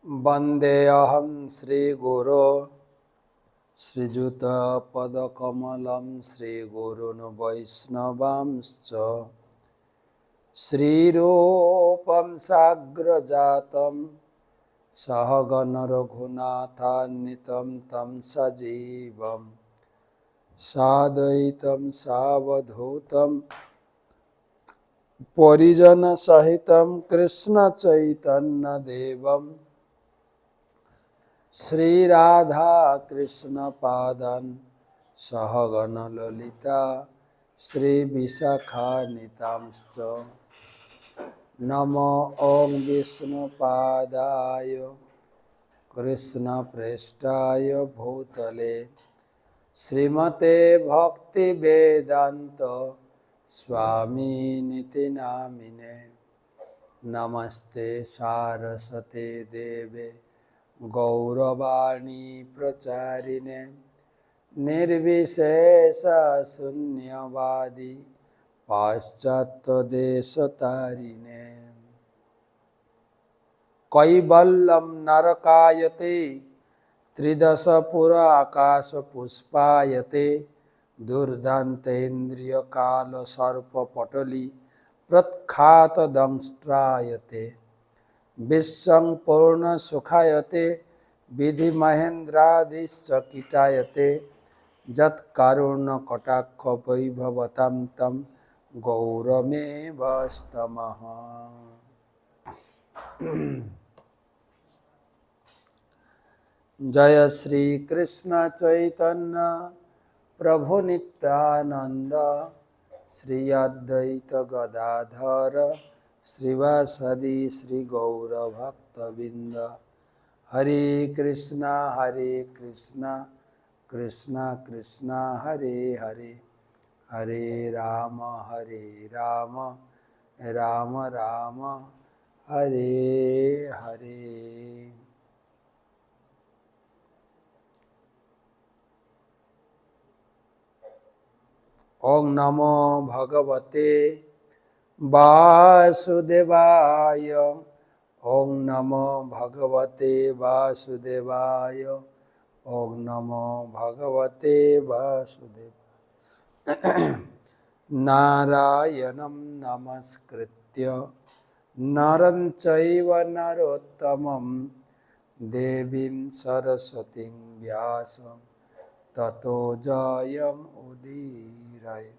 वन्देऽहं श्रीगुरो श्रीयुतपदकमलं श्रीगुरून् वैष्णवांश्च श्रीरूपं साग्रजातं सहगण रघुनाथान्वितं तं सजीवं साद्वैतं सावधूतं परिजनसहितं कृष्णचैतन्यदेवं श्रीराधा कृष्णपादान् सहगण ललिता श्रीविशाखान्वितांश्च नमो ॐ विष्णुपादाय कृष्णप्रेष्ठाय भूतले श्रीमते भक्तिवेदान्त स्वामिनिति नामिने नमस्ते सारस्वते देवे गौरवाणी प्रचारिणे निर्विशेष शून्यवादी पाश्चात्यदेशतारिणे कैवल्यं नरकायते त्रिदशपुर आकाशपुष्पायते दुर्दान्तेन्द्रियकालसर्पपटली प्रख्यातदंष्ट्रायते विश्वं पूर्णसुखायते विधिमहेन्द्रादिश्चकितायते यत्कारुण्यकटाक्षवैभवतं तं गौरमेवस्तमः। जय श्री कृष्ण चैतन्य प्रभु नित्यानंद श्री अद्वैत गदाधर श्रीवासदि श्री गौर भक्तबिंद हरे कृष्णा कृष्णा कृष्णा हरे हरे हरे राम राम राम हरे हरे। ओम नमो भगवते वासुदेवाय। ओम नमो भगवते वासुदेवाय। ओम नमो भगवते वासुदेवाय। नारायणं नमस्कृत्य नरं चैव नरोत्तमं देवीं सरस्वतीं व्यासं ततो जयमुदीरये।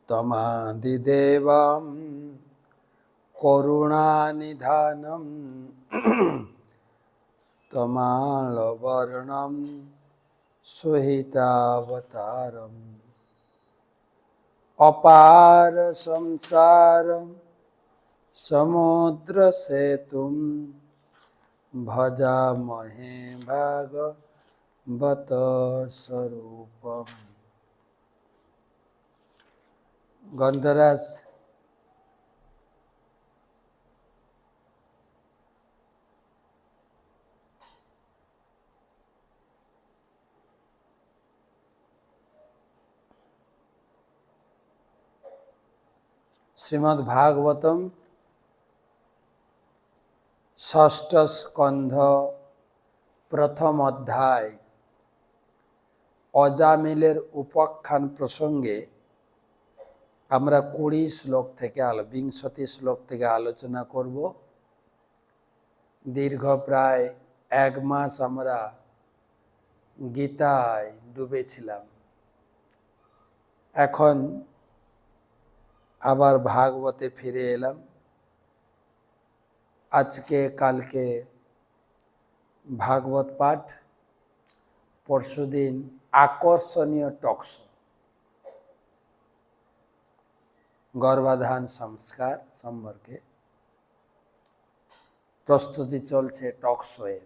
तमादिदेवं करुणानिधानं तमालवर्णं सुहितावतारम् अपार संसारं समुद्रसेतुं भजामहे भागवत स्वरूपम्। गंधराज श्रीमद् भागवतम षष्ठ स्कंध प्रथम अध्याय अजामिलेर उपाख्यान प्रसंगे আমরা 20 শ্লোক থেকে 20 শ্লোক থেকে আলোচনা করব। দীর্ঘ প্রায় 1 মাস আমরা গীতায় ডুবেছিলাম। এখন আবার ভাগবতে ফিরে এলাম। আজকে কালকে ভাগবত পাঠ, পরশুদিন আকর্ষণীয় টকশো গর্ভাধান সংস্কার সম্পর্কে প্রস্তুতি চলছে টকশো এর।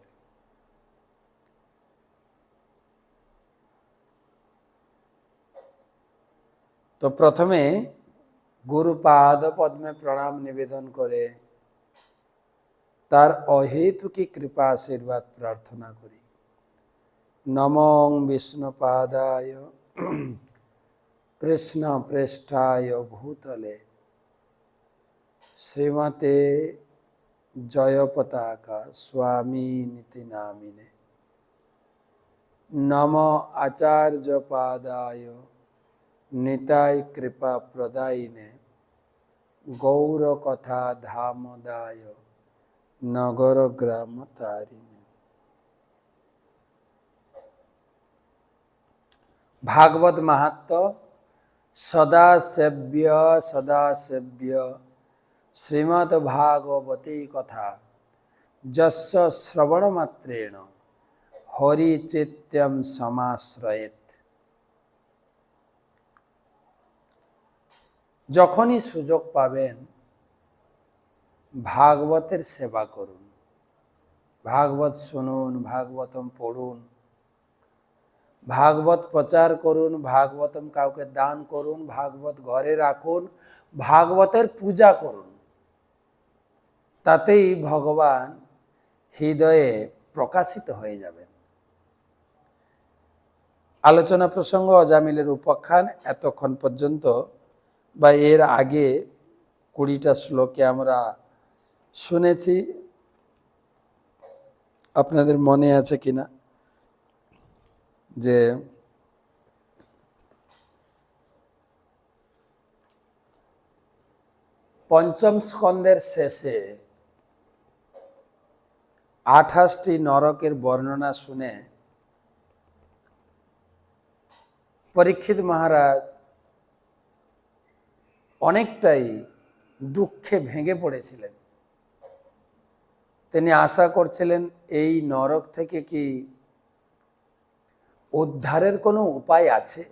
তো প্রথমে গুরুপাদ পদ্মে প্রণাম নিবেদন করে তার অহেতুকী কৃপা আশীর্বাদ প্রার্থনা করি। নমো বিষ্ণুপাদায় कृष्ण प्रेष्ठाय भूतले श्रीमते जय पताका स्वामी नीति नामिने नम आचार्य पादाय निताय कृपा प्रदायिने गौर कथा धामदाय नगर ग्राम तारिणे। भागवत महात्म सदा सेव्य श्रीमद् भागवती कथा जस्य श्रवण मात्रेण हरिचित्यम समाश्रयेत। যখনই সুযোগ পাবেন ভাগবতের সেবা করুন, ভাগবত শুনুন, ভাগবতম পড়ুন, ভাগবত প্রচার করুন, ভাগবতম কাউকে দান করুন, ভাগবত ঘরে রাখুন, ভাগবতের পূজা করুন। তাতেই ভগবান হৃদয়ে প্রকাশিত হয়ে যাবেন। আলোচনা প্রসঙ্গ অজামিলের উপাখ্যান এতক্ষণ পর্যন্ত বা এর আগে 20টা শ্লোকে আমরা শুনেছি। আপনাদের মনে আছে কিনা যে পঞ্চম স্কন্ধের শেষে 28টি নরকের বর্ণনা শুনে পরীক্ষিত মহারাজ অনেকটাই দুঃখে ভেঙে পড়েছিলেন। তিনি আশা করছিলেন এই নরক থেকে কি উদ্ধারের কোনো উপায় আছে।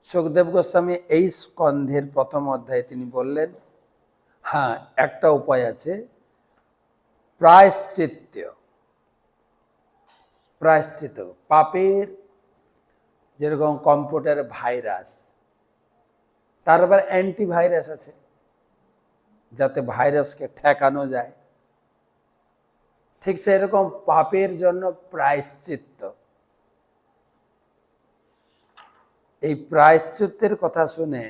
সুখদেব গোস্বামী এই স্কন্ধের প্রথম অধ্যায়ে তিনি বললেন, হ্যাঁ, একটা উপায় আছে, প্রায়শ্চিত্ত। প্রায়শ্চিত্ত পাপের যেরকম কম্পিউটার ভাইরাস, তার আবার অ্যান্টিভাইরাস আছে, যাতে ভাইরাসকে ঠেকানো যায়। ঠিক সেরকম পাপের জন্য প্রায়শ্চিত্ত। এই প্রায়শ্চিত্তের কথা শুনে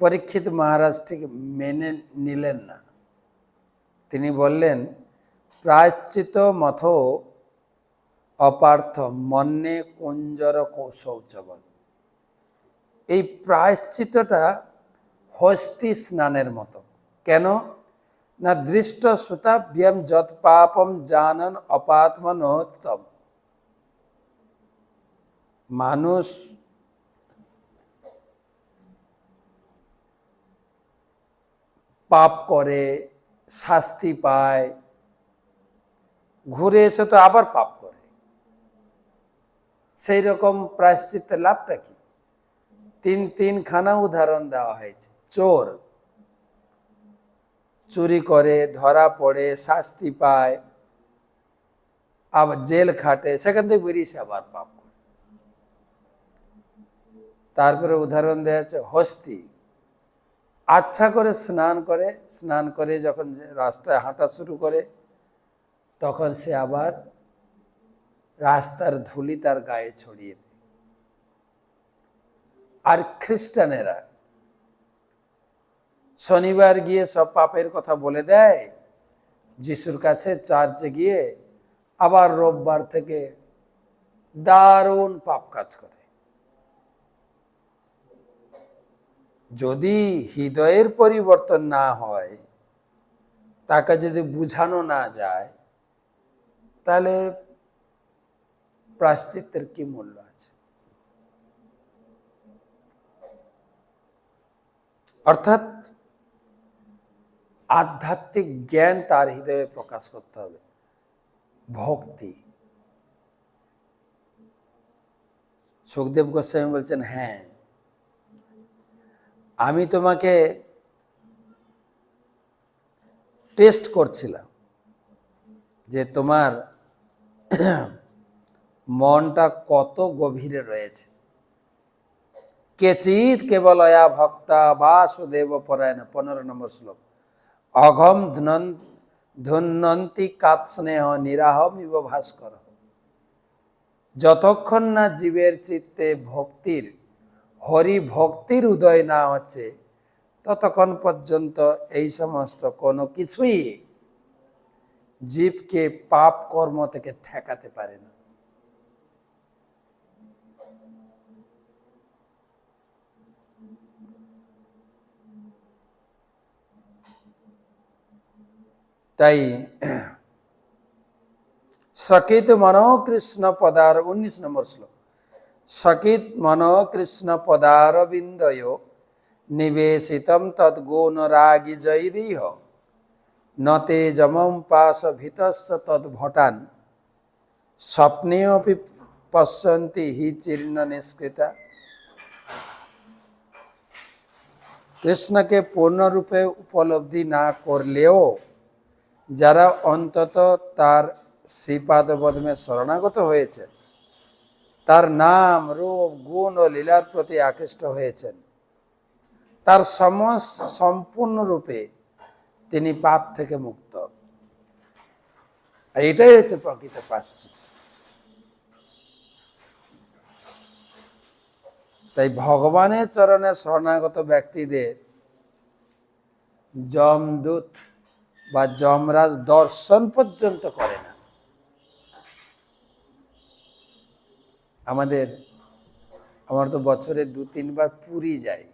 পরীক্ষিত মহারাজ ঠিক মেনে নিলেন না। তিনি বললেন, প্রায়শ্চিত মথ অপার্থ মন্যে কুঞ্জর শৌচবৎ। এই প্রায়শ্চিতটা হস্তি স্নানের মতো। কেন না, দৃষ্ট সুতাভ্যম যৎ পাপম জানন অপাত্মনোত্তম। মানুষ পাপ করে, শাস্তি পায়, ঘুরে এসে তো আবার পাপ করে। সেই রকম প্রায়শ্চিত্তের লাভটা কি? তিনখানা উদাহরণ দেওয়া হয়েছে। চোর চুরি করে, ধরা পড়ে, শাস্তি পায়, আবার জেল খাটে, সেখান থেকে বেরিয়ে সে আবার পাপ করে। তারপরে উদাহরণ দেওয়া আছে হস্তি, আচ্ছা করে স্নান করে যখন রাস্তায় হাঁটা শুরু করে, তখন সে আবার রাস্তার ধুলি তার গায়ে ছড়িয়ে দেয়। আর খ্রিস্টানেরা শনিবার গিয়ে সব পাপের কথা বলে দেয় যিশুর কাছে চার্চে গিয়ে, আবার রোববার থেকে দারুণ পাপ কাজ করে। যদি হৃদয়ের পরিবর্তন না হয়, তাকে যদি বুঝানো না যায়, তাহলে প্রায়শ্চিত্তের কি মূল্য আছে? অর্থাৎ আধ্যাত্মিক জ্ঞান তার হৃদয়ে প্রকাশ করতে হবে, ভক্তি। সুখদেব গোস্বামী বলছেন, হ্যাঁ, আমি তোমাকে টেস্ট করছিলাম যে তোমার মনটা কত গভীরে রয়েছে। কেচিৎ কেবল অয়া ভক্তা বাসুদেব পরায়ণ, 15 নম্বর শ্লোক। অঘম ধুনন্তি কাৎস্নেহ নিরাহম ইব ভাস্কর। যতক্ষণ না জীবের চিত্তে ভক্তির হরি ভক্তির উদয় না হচ্ছে, ততক্ষণ পর্যন্ত এই সমস্ত কোনো কিছুই জীবকে পাপ কর্ম থেকে ঠেকাতে পারে না। তাই সকিত মনো কৃষ্ণ পদার 19 নম্বর শ্লোক, সকিত মনো কৃষ্ণ পদারবিন্দয় নিবেশিতম তদ্গুণ রাগি জৈরিহ নতে যমম পাশ ভিতস্য তদ্ভটান স্বপ্নেপি পশ্যন্তি হি চীর্ণ নিষ্কৃতা। কৃষ্ণকে পূর্ণরূপে উপলব্ধি না করলেও যারা অন্তত তার শ্রীপাদপদ্মে শরণাগত হয়েছে, তার নাম রূপ গুণ ও লীলার প্রতি আকৃষ্ট হয়েছেন, তার সম্পূর্ণরূপে তিনি পাপ থেকে মুক্ত। আর এটাই হচ্ছে প্রকৃত প্রায়শ্চিত্ত। তাই ভগবানের চরণে শরণাগত ব্যক্তিদের যমদূত বা যমরাজ দর্শন পর্যন্ত করে না। আমার তো বছরে 2-3 বার পুরী যাই।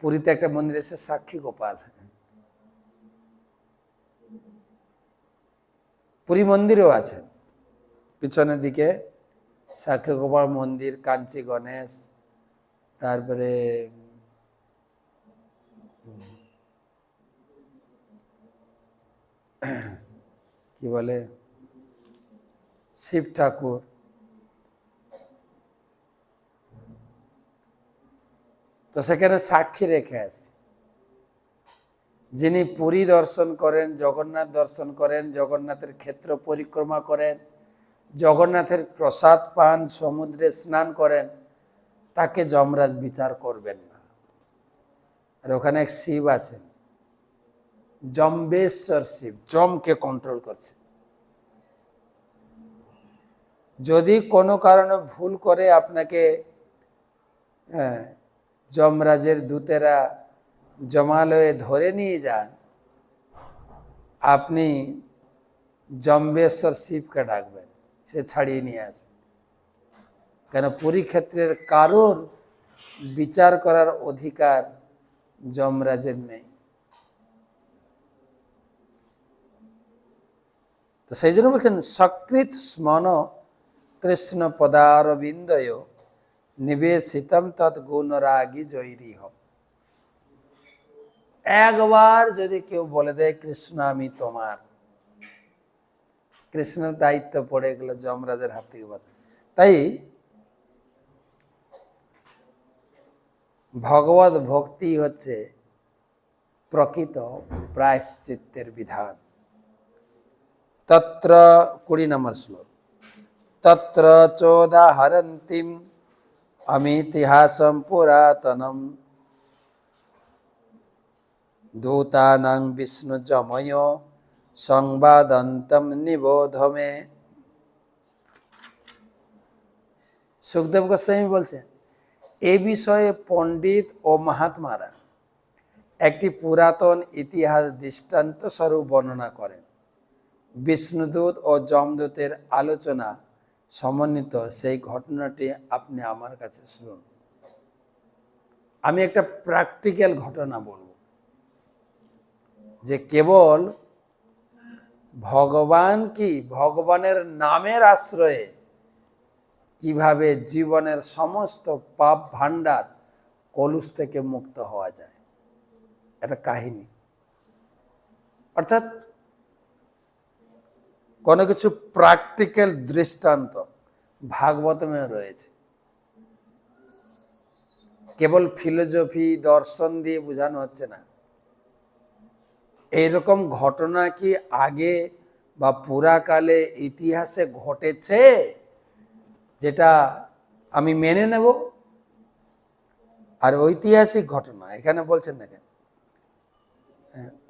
পুরীতে একটা মন্দির আছে সাক্ষী গোপাল, পুরী মন্দিরেও আছেন পিছনের দিকে সাক্ষী গোপাল মন্দির, কাঞ্চি গণেশ, তারপরে কি বলে শিব ঠাকুর। তো সেখানে সাক্ষী রেখে আছে। যিনি পুরী দর্শন করেন, জগন্নাথ দর্শন করেন, জগন্নাথের ক্ষেত্র পরিক্রমা করেন, জগন্নাথের প্রসাদ পান, সমুদ্রে স্নান করেন, তাকে যমরাজ বিচার করবেন না। আর ওখানে এক শিব আছেন, জম্বেশ্বর শিব, যমকে কন্ট্রোল করছে। যদি কোনো কারণে ভুল করে আপনাকে যমরাজের দূতেরা জমালয়ে ধরে নিয়ে যান, আপনি জম্বেশ্বর শিবকে ডাকবেন, সে ছাড়িয়ে নিয়ে আসবে। কেন পুরী ক্ষেত্রের কারোর বিচার করার অধিকার যমরাজের নেই। তো সেই জন্য বলছেন সকৃত স্মন কৃষ্ণ পদারবিন্দয় নিবেশিতম তদ্গুণ রাগি জৈরিহ। একবার যদি কেউ বলে দেয় কৃষ্ণ আমি তোমার, কৃষ্ণের দায়িত্ব পড়ে গেল যমরাজের হাত থেকে বাঁচা। তাই ভগবত ভক্তি হচ্ছে প্রকৃত প্রায়শ্চিত্তের বিধান। তত্র 20 নম্বর শ্লোক, তত্র চোদাহরন্তিম অমিতিহাসম পুরাতনম দূতানাং বিষ্ণু যময় সংবাদন্তম নিবোধমে। সুখদেব গোস্বামী বলছেন, এ বিষয়ে পণ্ডিত ও মহাত্মারা একটি পুরাতন ইতিহাস দৃষ্টান্ত স্বরূপ বর্ণনা করেন। বিষ্ণুদূত ও যমদূতের আলোচনা সমন্বিত সেই ঘটনাটি আপনি আমার কাছে শুনুন। আমি একটা প্র্যাকটিক্যাল ঘটনা বলব, যে কেবল ভগবান কি ভগবানের নামের আশ্রয়ে কিভাবে জীবনের সমস্ত পাপ ভান্ডার কলুষ থেকে মুক্ত হওয়া যায়, একটা কাহিনী। অর্থাৎ কোনো কিছু প্র্যাকটিক্যাল দৃষ্টান্ত ভাগবতমে রয়েছে। কেবল ফিলোসফি দর্শন দিয়ে বোঝানো হচ্ছে না। এইরকম ঘটনা কি আগে বা পুরাকালে ইতিহাসে ঘটেছে যেটা আমি মেনে নেব? আর ঐতিহাসিক ঘটনা এখানে বলছেন দেখেন,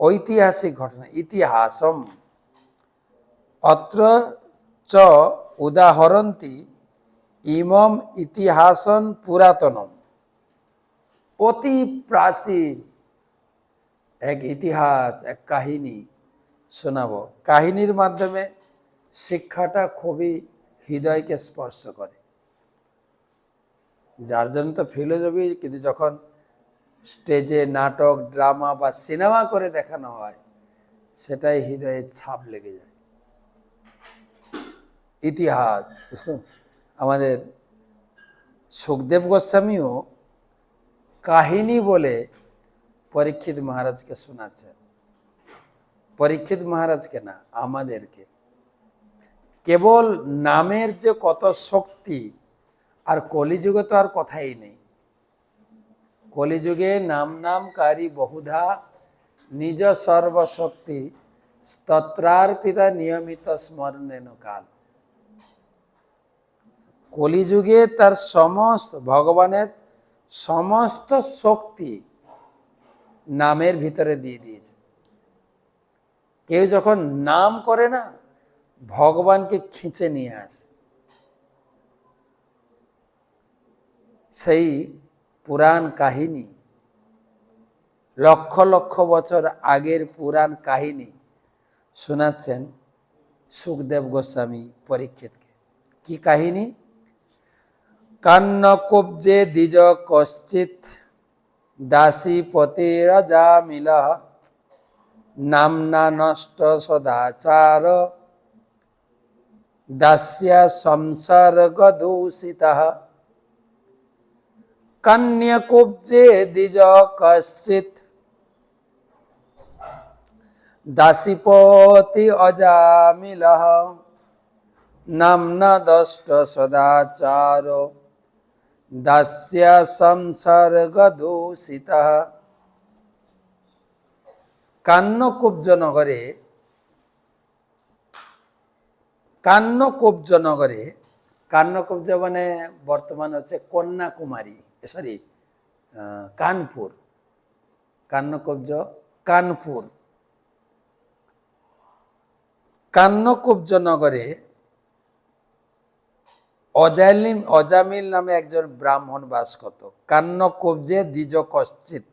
ঐতিহাসিক ঘটনা ইতিহাসম, অত্র চ উদাহরন্তি ইমম ইতিহাসন পুরাতনম। অতি প্রাচীন এক ইতিহাস, এক কাহিনী শোনাবো। কাহিনীর মাধ্যমে শিক্ষাটা খুবই হৃদয়কে স্পর্শ করে। যার জন্য তো ফিলোসফি, কিন্তু যখন স্টেজে নাটক, ড্রামা বা সিনেমা করে দেখানো হয়, সেটাই হৃদয়ে ছাপ লেগে যায়। ইতিহাস আমাদের সুখদেব গোস্বামীও কাহিনী বলে পরীক্ষিত মহারাজকে শোনাচ্ছেন। পরীক্ষিত মহারাজকে না, আমাদেরকে। কেবল নামের যে কত শক্তি, আর কলিযুগে তো আর কথাই নেই। কলিযুগে নাম নামকারী বহুধা নিজ সর্বশক্তি স্তত্রার্পিতা নিয়মিত স্মরণেন কাল। কলিযুগে তার সমস্ত ভগবানের সমস্ত শক্তি নামের ভিতরে দিয়ে দিয়েছে। কেউ যখন নাম করে না, ভগবানকে খিঁচে নিয়ে আসে। সেই পুরাণ কাহিনী, লক্ষ লক্ষ বছর আগের পুরাণ কাহিনী শোনাচ্ছেন সুখদেব গোস্বামী পরীক্ষিতকে। কি কাহিনী? কান্নকুব্জে দ্বিজ কশ্চিৎ দাসী পতিরজামিল নামনা নষ্ট সদাচার দাস্যা সংসর্গ দূষিতঃ। কন্যকুব্জে দ্বিজ কশ্চিৎ দাসীপতি অজামিলঃ নামনা দষ্ট সদাচার দাস্যা সংসর্গ দূষিতঃ। কান্নকুব্জ নগরে, কান্নকুব্জ নগরে, কান্নকুব্জ মানে বর্তমান হচ্ছে কন্যাকুমারী, সরি কানপুর। কান্নকুব্জ কানপুর। কান্নকুব্জ নগরে অজামিল নামে একজন ব্রাহ্মণ বাস করত। কান্নকুব্জে দ্বিজ কশ্চিৎ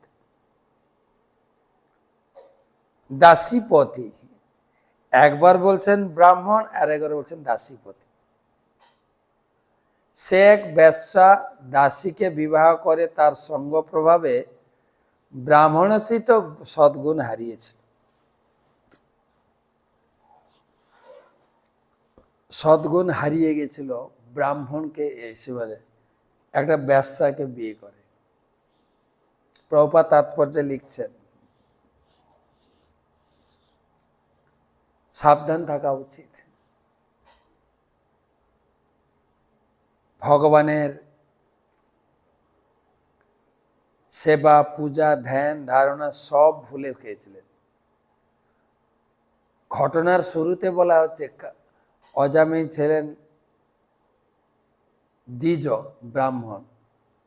দাসীপতি। একবার বলছেন ব্রাহ্মণ, আর একবার বলছেন দাসীপতি। সে এক বেশ্যা দাসীকে বিবাহ করে তার সঙ্গ প্রভাবে ব্রাহ্মণোচিত সদ্গুণ হারিয়েছে। সদ্গুণ হারিয়ে গেছিল। ব্রাহ্মণকে এসে বলে একটা বেশ্যাকে বিয়ে করে। প্রভুপাদ তাৎপর্যে লিখছেন, সাবধান থাকা উচিত। ভগবানের সেবা, পূজা, ধ্যান, ধারণা সব ভুলে খেয়েছিলেন। ঘটনার শুরুতে বলা হচ্ছে অজামিল ছিলেন দ্বিজ ব্রাহ্মণ।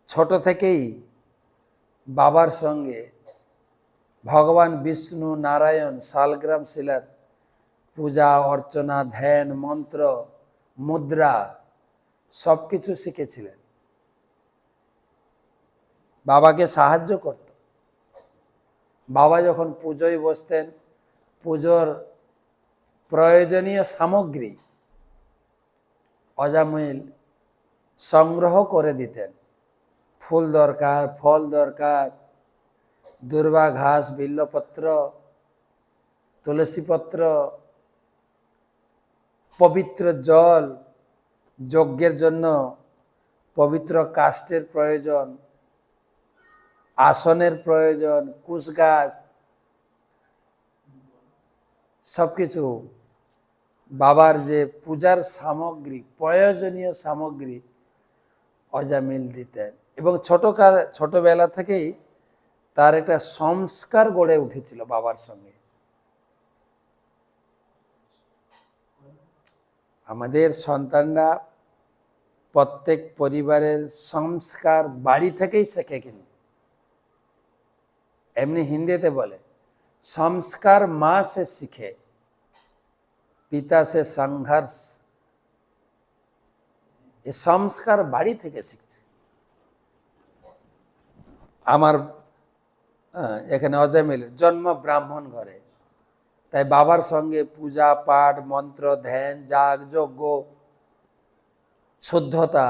ছোট থেকেই বাবার সঙ্গে ভগবান বিষ্ণু, নারায়ণ, শালগ্রাম শিলার পূজা অর্চনা, ধ্যান, মন্ত্র, মুদ্রা সবকিছু শিখেছিলেন। বাবাকে সাহায্য করত। বাবা যখন পুজোয় বসতেন, পুজোর প্রয়োজনীয় সামগ্রী অজামিল সংগ্রহ করে দিতেন। ফুল দরকার, ফল দরকার, দুর্বা ঘাস, বিল্লপত্র, তুলসীপত্র, পবিত্র জল, যজ্ঞের জন্য পবিত্র কাষ্ঠের প্রয়োজন, আসনের প্রয়োজন, কুশ গাছ, সবকিছু বাবার যে পূজার সামগ্রী, প্রয়োজনীয় সামগ্রী অজামিল দিতেন। এবং ছোটবেলা থেকেই তার একটা সংস্কার গড়ে উঠেছিল বাবার সঙ্গে। আমাদের সন্তানরা প্রত্যেক পরিবারের সংস্কার বাড়ি থেকেই শেখে। কিন্তু এমনি হিন্দিতে বলে संस्कार माँ से सीखे, पिता से संघर्ष এই সংস্কার বাড়ি থেকে শিখছে। আমার এখানে অজামিলের জন্ম ব্রাহ্মণ ঘরে, তাই বাবার সঙ্গে পূজা পাঠ, মন্ত্র, ধ্যান, যাগ, যজ্ঞ, শুদ্ধতা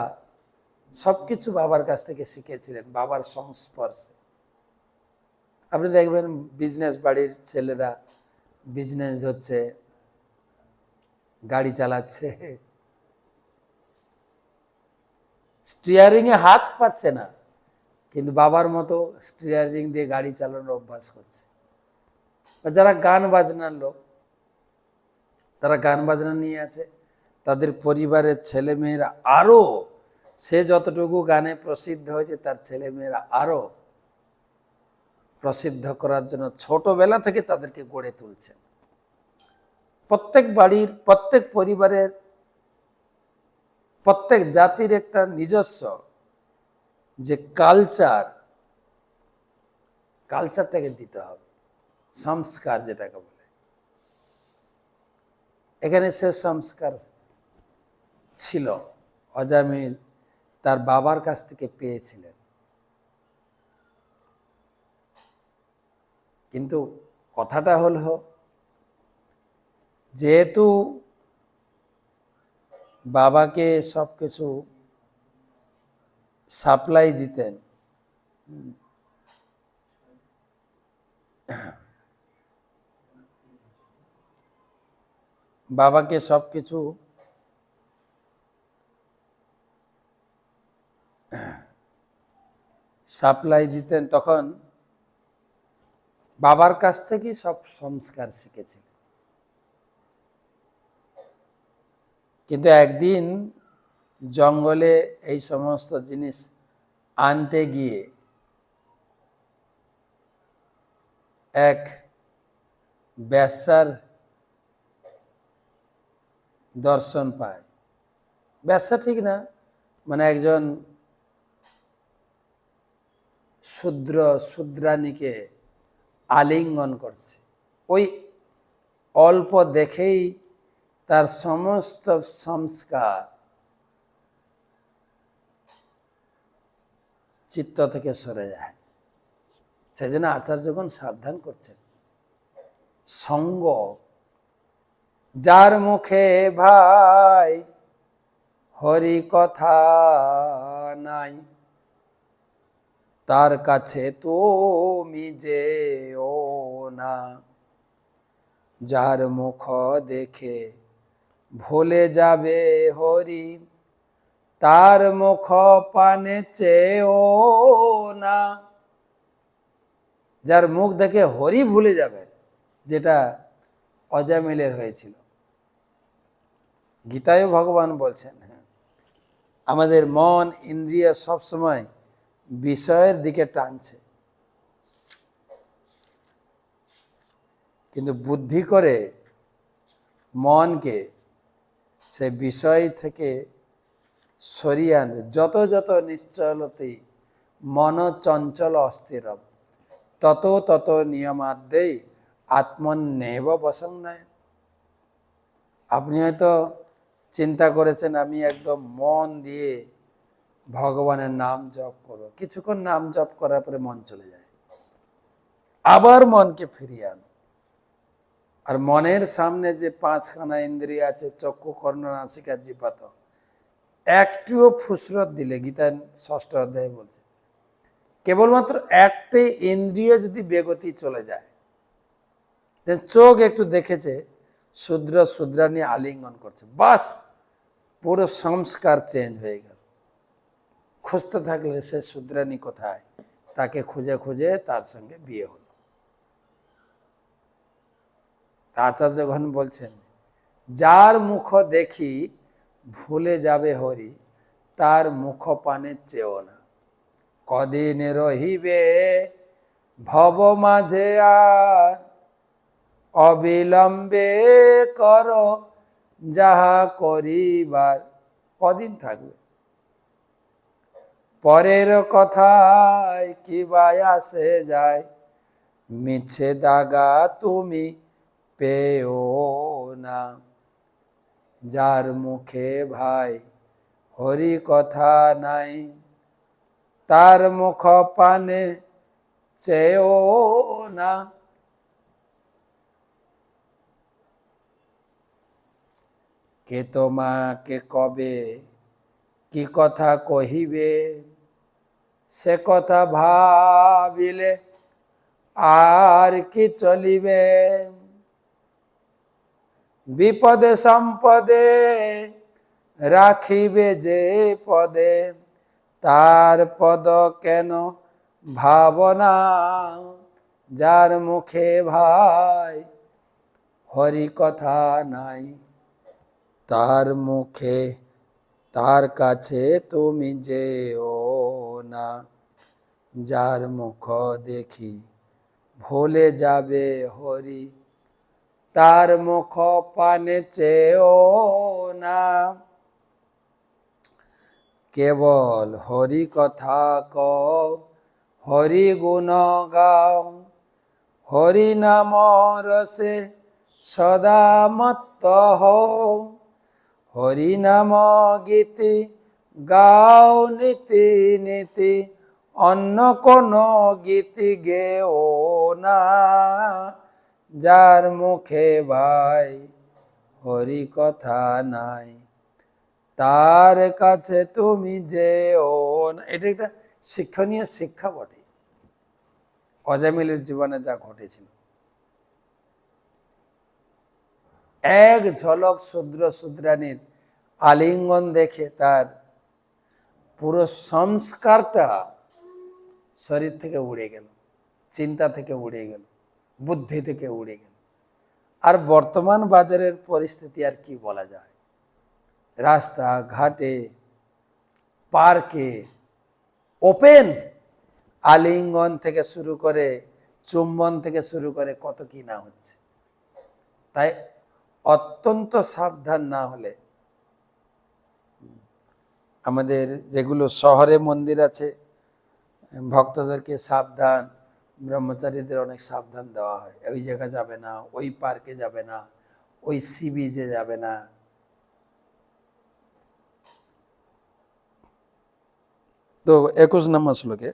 সবকিছু বাবার কাছ থেকে শিখেছিলেন, বাবার সংস্পর্শে। আপনি দেখবেন বিজনেস বাড়ির ছেলেরা বিজনেস হচ্ছে, গাড়ি চালাচ্ছে, স্টিয়ারিং এ হাত পাচ্ছে না, কিন্তু বাবার মতো স্টিয়ারিং দিয়ে গাড়ি চালানোর অভ্যাস করছে। যারা গান বাজনার লোক, তারা গান বাজনা নিয়ে আছে, তাদের পরিবারের ছেলে মেয়েরা আরো, সে যতটুকু গানে প্রসিদ্ধ হয়েছে তার ছেলে মেয়েরা আরো প্রসিদ্ধ করার জন্য ছোটবেলা থেকে তাদেরকে গড়ে তুলছেন। প্রত্যেক বাড়ির, প্রত্যেক পরিবারের, প্রত্যেক জাতির একটা নিজস্ব যে কালচারটাকে দিতে হবে, সংস্কার যেটাকে বলে। এখানে সে সংস্কার ছিল, অজামিল তার বাবার কাছ থেকে পেয়েছিলেন। কিন্তু কথাটা হলো, যেহেতু বাবাকে সবকিছু সাপ্লাই দিতেন, বাবাকে সবকিছু সাপ্লাই দিতেন, তখন বাবার কাছ থেকেই সব সংস্কার শিখেছিলেন। কিন্তু একদিন জঙ্গলে এই সমস্ত জিনিস আনতে গিয়ে এক বেশ্যার দর্শন পায়। বেশ্যা ঠিক না, মানে একজন শূদ্রাণীকে আলিঙ্গন করছে। ওই অল্প দেখেই তার সমস্ত সংস্কার চিত্ত থেকে সরে যায়। সেজন্য আচার্যগণ সাবধান করছেন, সঙ্গ যার মুখে ভাই হরি কথা নাই, তার কাছে তুমি যেও না। যার মুখ দেখে ভুলে যাবে হরি, তার মুখ পানে চেও না। যার মুখ দেখে হরি ভুলে যাবে, যেটা অজামিলের হয়েছিল। গীতায় ভগবান বলছেন, আমাদের মন ইন্দ্রিয় সবসময় বিষয়ের দিকে টানছে, কিন্তু বুদ্ধি করে মনকে সে বিষয় থেকে সরিয়ে আনবে। যত যত নিশ্চলতি মন চঞ্চল অস্থির, তত তত নিয়মাদ্যেই আত্মন্যেব বসন্নায়। আপনি হয়তো চিন্তা করেছেন আমি একদম মন দিয়ে ভগবানের নাম জপ করো, কিছুক্ষণ নাম জপ করার পরে মন চলে যায়, আবার মনকে ফিরিয়ে আনো। আর মনের সামনে যে পাঁচখানা ইন্দ্রিয় আছে, চক্ষু, কর্ণ, নাসিকা, জিহ্বা, একটুও ফুসরত দিলে, গীতার 6ষ্ঠ অধ্যায়ে বলছে, কেবলমাত্র একটি ইন্দ্রিয় যদি বেগতি চলে যায়, চোখ একটু দেখেছে শূদ্রাণী আলিঙ্গন করছে, বাস পুরো সংস্কার চেঞ্জ হয়ে গেল। খুঁজতে থাকলে সে শূদ্রাণী কোথায়, তাকে খুঁজে খুঁজে তার সঙ্গে বিয়ে হলো। আচার্যগণ বলছেন, যার মুখ দেখি ভুলে যাবে হরি, তার মুখ পানে চেও না। কদিন রহিবে ভব মাঝে, আর অবিলম্বে কর যাহা করিবার। কদিন থাকবে, পরের কথায় কি বাই আসে যায়, মিছে দাগা তুমি পেও না। যার মুখে ভাই হরি কথা নাই, তার মুখ পানে চেয়েও না। কে তোমাকে কবে কি কথা কহিবে, সে কথা ভাবিলে আর কি চলিবে। বিপদে সম্পদে রাখিবে যে পদে, তার পদ কেন ভাবনা। যার মুখে ভাই হরি কথা নাই, তার মুখে তার কাছে তুমি যেও না। যার মুখ দেখি ভুলে যাবে হরি, তার মুখ পানে চেয়েও না। কেবল হরি কথা কও, হরি গুণ গাও, হরি নাম রসে সদা মত্ত হও। হরি নাম গীতি গাও নীতি নীতি, অন্য কোন গীতি গেও না। যার মুখে ভাই হরি কথা নাই, তার কাছে তুমি যেও না। এটা একটা শিক্ষণীয় শিক্ষা বটে, অজামিলের জীবনে যা ঘটেছিল। এক ঝলক শূদ্র শূদ্রানীর আলিঙ্গন দেখে তার পুরো সংস্কারটা শরীর থেকে উড়ে গেল, চিন্তা থেকে উড়ে গেল, বুদ্ধি থেকে উড়ে গেল। আর বর্তমান বাজারের পরিস্থিতি আর কি বলা যায়, রাস্তা ঘাটে পার্কে ওপেন আলিঙ্গন থেকে শুরু করে চুম্বন থেকে শুরু করে কত কি না হচ্ছে। তাই অত্যন্ত সাবধান না হলে, আমাদের যেগুলো শহরে মন্দির আছে ভক্তদেরকে সাবধান, ব্রহ্মচারীদের অনেক সাবধান দেওয়া হয়, ওই জায়গায় যাবে না, ওই পার্কে যাবে না, ওই সি বিচে যাবে না। তো 21 নম্বর শ্লোকে,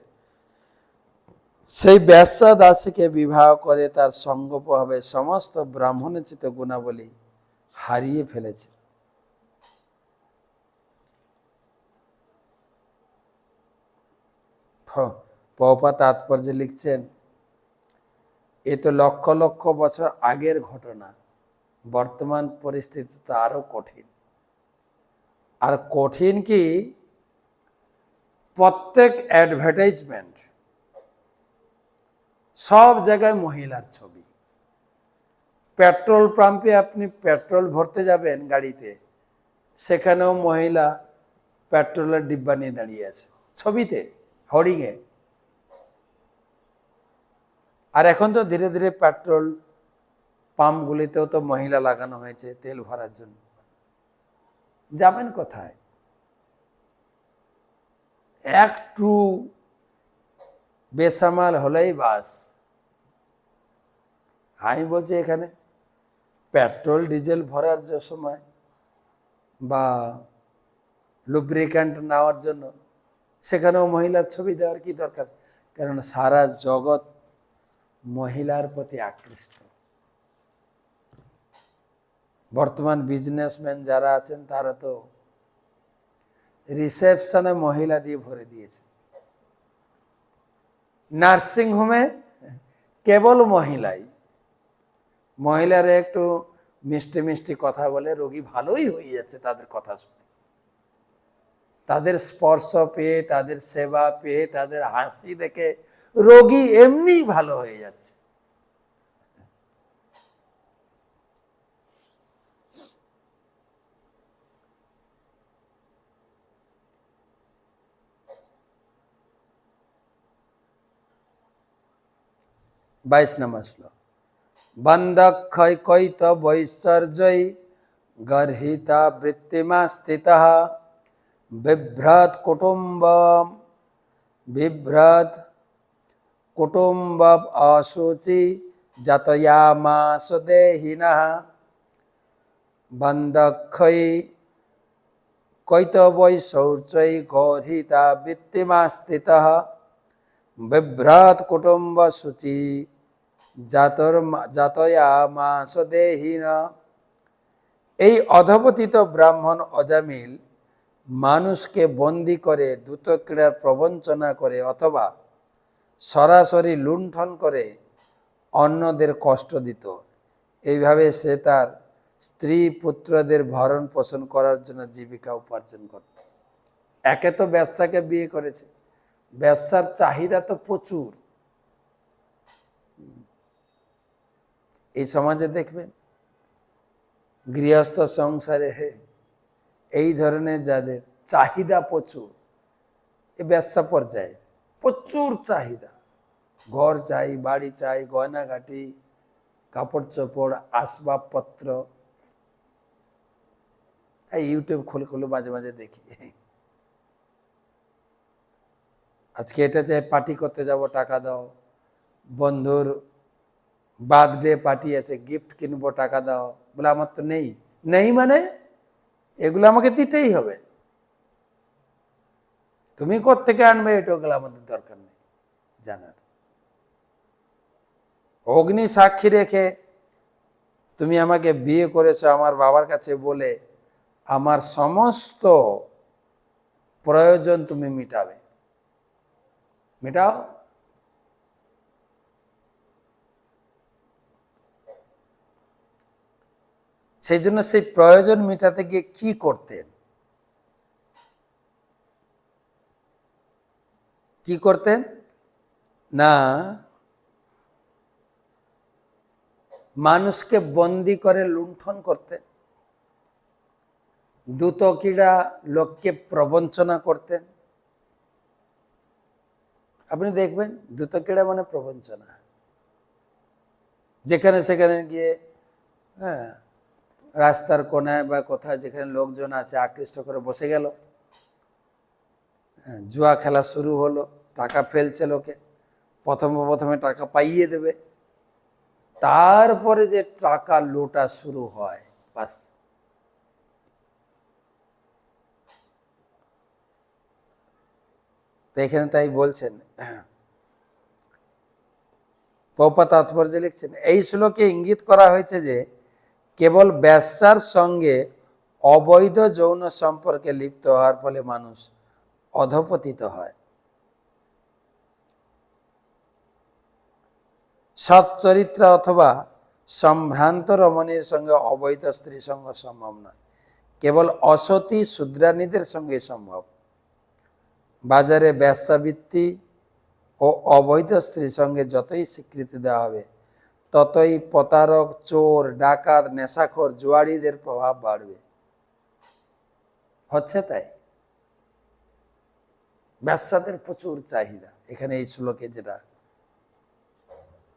সেই বেশ্যা দাসীকে বিবাহ করে তার সঙ্গ প্রভাবে সমস্ত ব্রাহ্মণোচিত গুণাবলী হারিয়ে ফেলেছে। প্রভুপাদ তাৎপর্যে লিখছেন, এ তো লক্ষ লক্ষ বছর আগের ঘটনা, বর্তমান পরিস্থিতি তো আরো কঠিন। আর কঠিন কি, প্রত্যেক অ্যাডভার্টাইজমেন্ট সব জায়গায় মহিলার ছবি। পেট্রোল পাম্পে আপনি পেট্রোল ভরতে যাবেন গাড়িতে, সেখানেও মহিলা পেট্রোলের ডিব্বা নিয়ে দাঁড়িয়ে আছে ছবিতে, হোর্ডিংয়ে। আর এখন তো ধীরে ধীরে পেট্রোল পাম্পগুলিতেও তো মহিলা লাগানো হয়েছে তেল ভরার জন্য। যাবেন কোথায়? একটু বেসামাল হলেই বাস। আমি বলছি এখানে পেট্রোল ডিজেল ভরার যে সময় বা লুব্রিক্যান্ট নেওয়ার জন্য, সেখানেও মহিলার ছবি দেওয়ার কি দরকার? কারণ সারা জগৎ মহিলার প্রতি আকৃষ্ট। বর্তমান বিজনেসম্যান যারা আছেন তারা তো রিসেপশনে মহিলা দিয়ে ভরে দিয়েছে, নার্সিং হোমে কেবল মহিলাই। মহিলারা একটু মিষ্টি মিষ্টি কথা বলে রোগী ভালোই হয়ে যাচ্ছে তাদের কথা শুনে, তাদের স্পর্শ পেয়ে, তাদের সেবা পেয়ে, তাদের হাসি দেখে রোগী এমনি ভালো হয়ে যাচ্ছে। বাইশ নম্বর শ্লোক, বন্ধক্ষয় কৈত বৈশ্বর্যই গর্হিতা বৃত্তিমা স্থিত বিভ্রত কুটুম্ব অশুচি জাতয়ামাস দেহিনঃ। বন্ধক্ষয় কৈতবৈ শৌচৈ গর্হিতা বৃত্তিমাস্থিতঃ বিভ্রাত কুটুম্ব সূচি জাতয়া মাস দেহীন। এই অধপতিত ব্রাহ্মণ অজামিল মানুষকে বন্দি করে দ্রুত ক্রীড়ার প্রবঞ্চনা করে অথবা সরাসরি লুণ্ঠন করে অন্যদের কষ্ট দিত। এইভাবে সে তার স্ত্রী পুত্রদের ভরণ পোষণ করার জন্য জীবিকা উপার্জন করত। একে তো বেশ্যাকে বিয়ে করেছে, বেশ্যার চাহিদা তো প্রচুর। এই সমাজে দেখবেন গৃহস্থ সংসারে এই ধরনের যাদের চাহিদা প্রচুর, এই বেশ্যা পর্যায়ে প্রচুর চাহিদা, ঘর চাই, বাড়ি চাই, গয়নাগাটি, কাপড় চোপড়, আসবাবপত্র। এই ইউটিউব খুলে খুলে মাঝে মাঝে দেখি, আজকে এটা চাই, পার্টি করতে যাব, টাকা দাও। বন্ধুর বার্থডে পার্টি আছে, গিফট কিনবো, টাকা দাও। বলে আমার তো নেই। নেই মানে এগুলো আমাকে দিতেই হবে, তুমি কোত্থেকে আনবে এটাগুলো আমাদের দরকার নেই জানার। অগ্নি সাক্ষী রেখে তুমি আমাকে বিয়ে করেছো আমার বাবার কাছে বলে আমার সমস্ত প্রয়োজন তুমি মিটাবে, মিটাও। সেই জন্য সেই প্রয়োজন মিটাতে গিয়ে কি করতেন, কি করতেন না, মানুষকে বন্দি করে লুণ্ঠন করতেন, দ্রুত ক্রীড়া লোককে প্রবঞ্চনা করতেন। আপনি দেখবেন দ্রুত ক্রীড়া মানে প্রবঞ্চনা। যেখানে সেখানে গিয়ে রাস্তার কোনায় বা কোথায় যেখানে লোকজন আছে আকৃষ্ট করে বসে গেল, জুয়া খেলা শুরু হলো, টাকা ফেলছে লোকে, প্রথমে টাকা পাইয়ে দেবে, তারপরে যে টাকা লুটা শুরু হয়, বাস। তো এখানে তাই বলছেন, প্রভুপাদ তাৎপর্য লিখছেন, এই শ্লোকে ইঙ্গিত করা হয়েছে যে কেবল বেশ্যার সঙ্গে অবৈধ যৌন সম্পর্কে লিপ্ত হওয়ার ফলে মানুষ অধপতিত হয়। সচ্চরিত্র অথবা সম্ভ্রান্ত রমণীর সঙ্গে অবৈধ স্ত্রী সঙ্গ সম্ভব নয়, কেবল অসতী শূদ্রাণীদের সঙ্গে সম্ভব। বাজারে বেশ্যাবৃত্তি ও অবৈধ স্ত্রী সঙ্গে যতই স্বীকৃতি দেওয়া হবে ততই প্রতারক, চোর, ডাকাত, নেশাখোর, জুয়াড়িদের প্রভাব বাড়বে। হচ্ছে তাই, বেশ্যাদের প্রচুর চাহিদা। এখানে এই শ্লোকে যেটা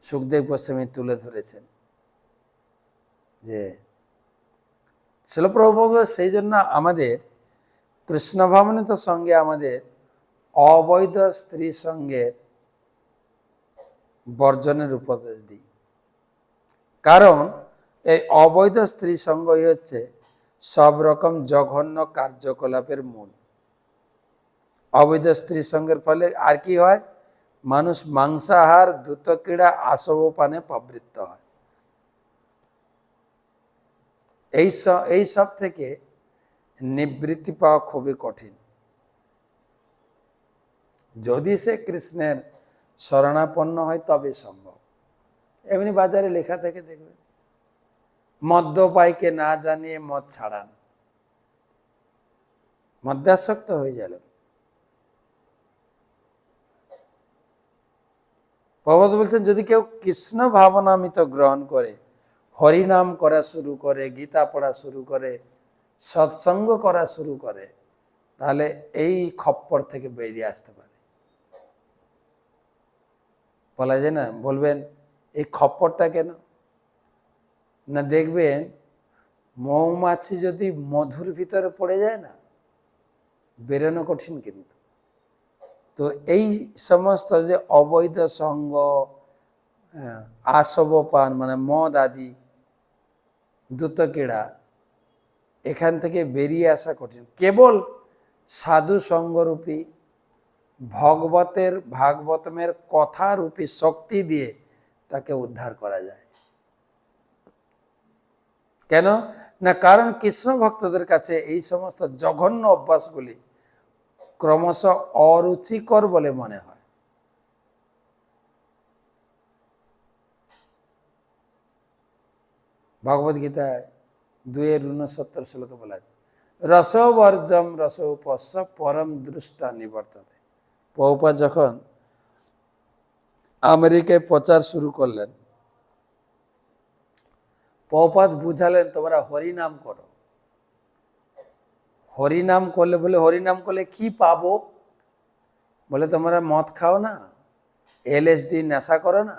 সুখদেব গোস্বামী তুলে ধরেছেন, যে শিলপ্রভুপাদ সেই জন্য আমাদের কৃষ্ণ ভাবনিত সঙ্গে আমাদের অবৈধ স্ত্রী সঙ্গের বর্জনের উপদেশ দিই। কারণ এই অবৈধ স্ত্রী সঙ্গই হচ্ছে সব রকম জঘন্য কার্যকলাপের মূল। অবৈধ স্ত্রী সঙ্গের ফলে আর কি হয়, মানুষ মাংসাহার, দ্রুত ক্রীড়া, আসবপানে প্রবৃত্ত হয়। এই সব থেকে নিবৃত্তি পাওয়া খুবই কঠিন। যদি সে কৃষ্ণের শরণাপন্ন হয় তবে সম্ভব। এমনি বাজারে লেখা থেকে দেখবেন, মদ্যপায়ীকে না জানিয়ে মদ ছাড়ান, মদ্যাসক্ত হয়ে গেল। প্রভুপাদ বলছেন, যদি কেউ কৃষ্ণ ভাবনামৃত গ্রহণ করে, হরিনাম করা শুরু করে, গীতা পড়া শুরু করে, সৎসঙ্গ করা শুরু করে, তাহলে এই খপ্পর থেকে বেরিয়ে আসতে পারে। বলা যায় না, বলবেন এই খপ্পরটা কেন না, দেখবেন মৌমাছি যদি মধুর ভিতরে পড়ে যায় না, বেরোনো কঠিন। কিন্তু তো এই সমস্ত যে অবৈধ সঙ্গ, আসবপান মানে মদ আদি, দ্রুত ক্রীড়া, এখান থেকে বেরিয়ে আসা কঠিন। কেবল সাধু সঙ্গরূপী ভাগবতমের কথারূপী শক্তি দিয়ে তাকে উদ্ধার করা যায়। কেন না, কারণ কৃষ্ণ ভক্তদের কাছে এই সমস্ত জঘন্য অভ্যাসগুলি ক্রমশ অরুচিকর বলে মনে হয়। ভগবদ গীতায় 2:69 শ্লোকে বলা আছে, রসবর্জম রসোপস্য পরম দৃষ্টা নিবর্ততে। প্রভুপাদ যখন আমেরিকায় প্রচার শুরু করলেন, প্রভুপাদ বুঝালেন তোমরা হরিনাম করো। হরিনাম করলে, বলে হরিনাম করলে কি পাবো? বলে তোমরা মদ খাও না, LSD নেশা করো না,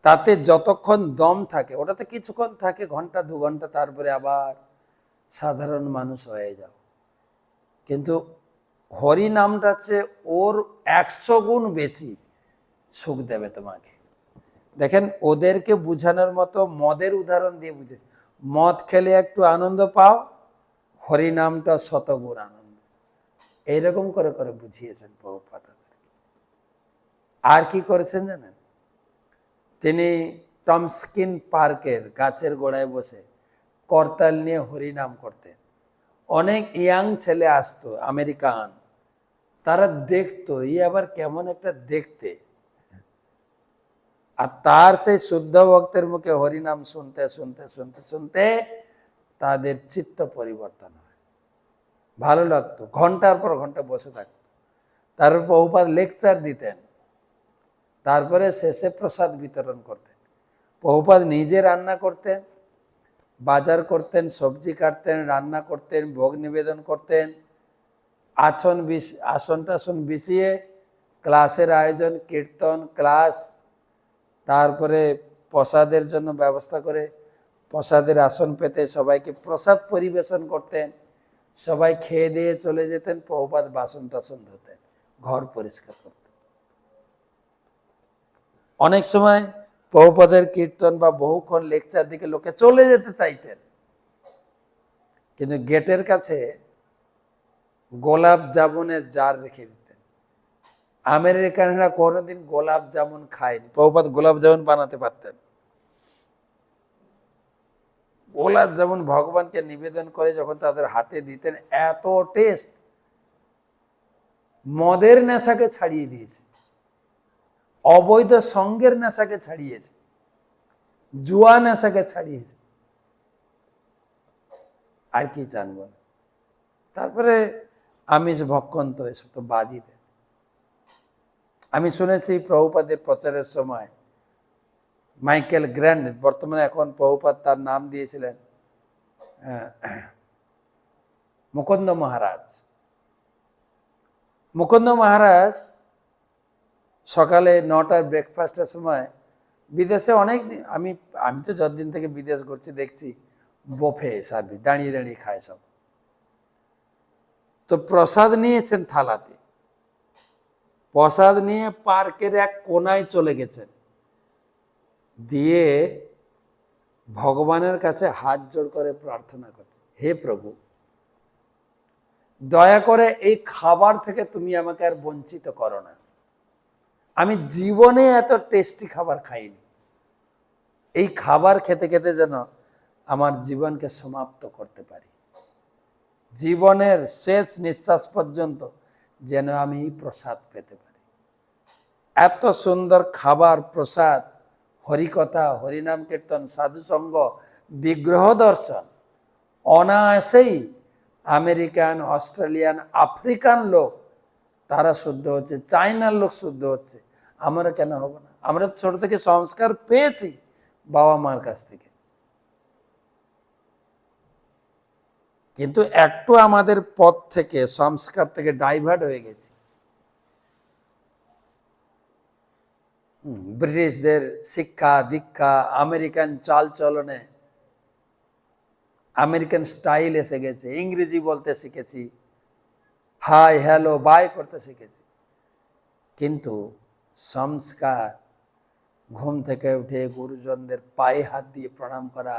তাতে যতক্ষণ দম থাকে, ওটাতে কিছুক্ষণ থাকে, ঘন্টা 2 ঘন্টা, তারপরে আবার সাধারণ মানুষ হয়ে যাও। কিন্তু হরিনামটা হচ্ছে ওর 100 গুণ বেশি সুখ দেবে তোমাকে। দেখেন, ওদেরকে বুঝানোর মতো মদের উদাহরণ দিয়ে বুঝে, মদ খেলে একটু আনন্দ পাও, হরিনামটা 100 গুণ আনন্দ। এইরকম করে করে বুঝিয়েছেন প্রভুপাদ। আর কি করেছেন জানেন? তিনি টমস্কিন পার্কের গাছের গোড়ায় বসে করতাল নিয়ে হরিনাম করতেন। অনেক ইয়াং ছেলে আসতো আমেরিকান, তারা দেখতো আবার কেমন একটা দেখতে, আর তার সেই শুদ্ধ ভক্তের মুখে হরিনাম শুনতে শুনতে শুনতে শুনতে তাদের চিত্ত পরিবর্তন হয়, ভালো লাগতো, ঘন্টার পর ঘন্টা বসে থাকতো। তারপর প্রভুপাদ লেকচার দিতেন, তারপরে শেষে প্রসাদ বিতরণ করতেন। প্রভুপাদ নিজে রান্না করতেন, বাজার করতেন, সবজি কাটতেন, রান্না করতেন, ভোগ নিবেদন করতেন, আসন টাসন বিছিয়ে ক্লাসের আয়োজন, কীর্তন ক্লাস, তারপরে প্রসাদের জন্য ব্যবস্থা করে প্রসাদের আসন পেতে সবাইকে প্রসাদ পরিবেশন করতেন। সবাই খেয়ে দিয়ে চলে যেতেন, প্রভুপাদ বাসন টাসন ধুতেন, ঘর পরিষ্কার করতেন। অনেক সময় প্রভুপাদের কীর্তন বা বহুক্ষণ লেকচার দিকে লোকে চলে যেতে চাইতেন, কিন্তু গেটের কাছে গোলাপ জামুনের জার রেখে দিতেন। আমেরিকানরা কোনোদিন গোলাপ জামুন খায়নি, প্রভুপাদ গোলাপ জামুন বানাতে পারতেন। গোলাপ জামুন ভগবানকে নিবেদন করে যখন তাদের হাতে দিতেন, এত টেস্ট, মদের নেশাকে ছাড়িয়ে দিয়েছে, অবৈধ সঙ্গের নেশাকে ছাড়িয়েছে, জুয়া নেশাকে ছাড়িয়েছে, আর কি জানবো না। তারপরে আমিষ ভক্ষণ তো এসব তো বাদই দেন। আমি শুনেছি প্রভুপাদের প্রচারের সময় মাইকেল গ্র্যান্ড, বর্তমানে এখন প্রভুপাদ তার নাম দিয়েছিলেন মুকুন্দ মহারাজ। মুকুন্দ মহারাজ সকালে 9টার ব্রেকফাস্টের সময়, বিদেশে অনেক আমি তো যতদিন থেকে বিদেশ ঘুরছি দেখছি বফে সার্ভিস, দাঁড়িয়ে দাঁড়িয়ে খায় সব। তো প্রসাদ নিয়েছেন থালাতে, প্রসাদ নিয়ে পার্কের এক কোনায় চলে গেছেন, দিয়ে ভগবানের কাছে হাত জোড় করে প্রার্থনা করতে, হে প্রভু, দয়া করে এই খাবার থেকে তুমি আমাকে আর বঞ্চিত করো না। আমি জীবনে এত টেস্টি খাবার খাইনি, এই খাবার খেতে খেতে যেন আমার জীবনকে সমাপ্ত করতে পারি, জীবনের শেষ নিঃশ্বাস পর্যন্ত যেন আমি প্রসাদ পেতে পারি। এত সুন্দর খাবার, প্রসাদ, হরিকথা, হরিনাম কীর্তন, সাধুসঙ্গ, বিগ্রহ দর্শন, অনায়াসেই আমেরিকান, অস্ট্রেলিয়ান, আফ্রিকান লোক তারা শুদ্ধ হচ্ছে, চায়নার লোক শুদ্ধ হচ্ছে, আমরা কেন হব না? আমরা ছোট থেকে সংস্কার পেয়েছি বাবা মার কাছ থেকে, কিন্তু একটু আমাদের পথ থেকে, সংস্কার থেকে ডাইভার্ট হয়ে গেছি। ব্রিটিশদের শিক্ষা দীক্ষা, আমেরিকান চাল চলনে আমেরিকান স্টাইল এসে গেছে, ইংরেজি বলতে শিখেছি, হাই হ্যালো বাই করতে শিখেছি, কিন্তু সংস্কার, ঘুম থেকে উঠে গুরুজনদের পায়ে হাত দিয়ে প্রণাম করা,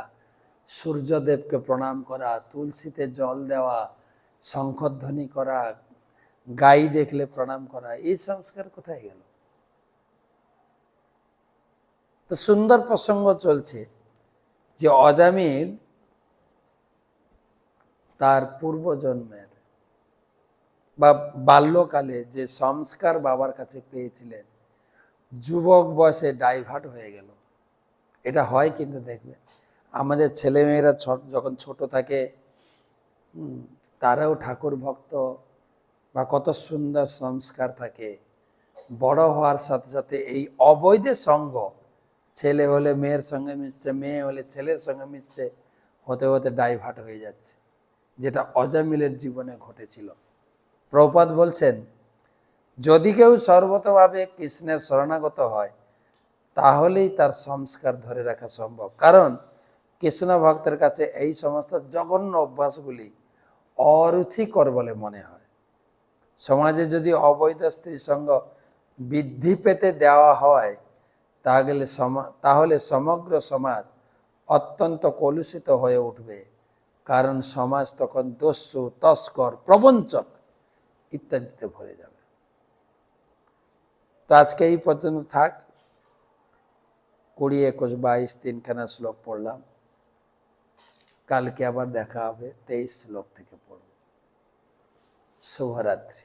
সূর্যদেবকে প্রণাম করা, তুলসীতে জল দেওয়া, শঙ্খধ্বনি করা, গাই দেখলে প্রণাম করা, এই সংস্কার কোথায় গেল? তো সুন্দর প্রসঙ্গ চলছে যে অজামিল তার পূর্বজন্মের বা বাল্যকালে যে সংস্কার বাবার কাছে পেয়েছিলেন, যুবক বয়সে ডাইভার্ট হয়ে গেল। এটা হয় কিন্তু দেখবেন আমাদের ছেলেমেয়েরা যখন ছোট থাকে তারাও ঠাকুর ভক্ত বা কত সুন্দর সংস্কার থাকে, বড় হওয়ার সাথে সাথে এই অবৈধ সঙ্গ, ছেলে হলে মেয়ের সঙ্গে মিশছে, মেয়ে হলে ছেলের সঙ্গে মিশছে, হতে হতে ডাইভার্ট হয়ে যাচ্ছে, যেটা অজামিলের জীবনে ঘটেছিল। প্রভুপাদ বলছেন, যদি কেউ সর্বতভাবে কৃষ্ণের শরণাগত হয় তাহলেই তার সংস্কার ধরে রাখা সম্ভব। কারণ কৃষ্ণ ভক্তের কাছে এই সমস্ত জঘন্য অভ্যাসগুলি অরুচিকর বলে মনে হয়। সমাজে যদি অবৈধ স্ত্রী সঙ্গ বৃদ্ধি পেতে দেওয়া হয় তাহলে সমগ্র সমাজ অত্যন্ত কলুষিত হয়ে উঠবে। কারণ সমাজ তখন দস্যু, তস্কর, প্রবঞ্চক ইত্যাদিতে ভরে যাবে। তো আজকে এই পর্যন্ত থাক। 20, 21, 22, 3খানা শ্লোক পড়লাম। কালকে আবার দেখা হবে 23 শ্লোক থেকে পড়ব। শুভরাত্রি।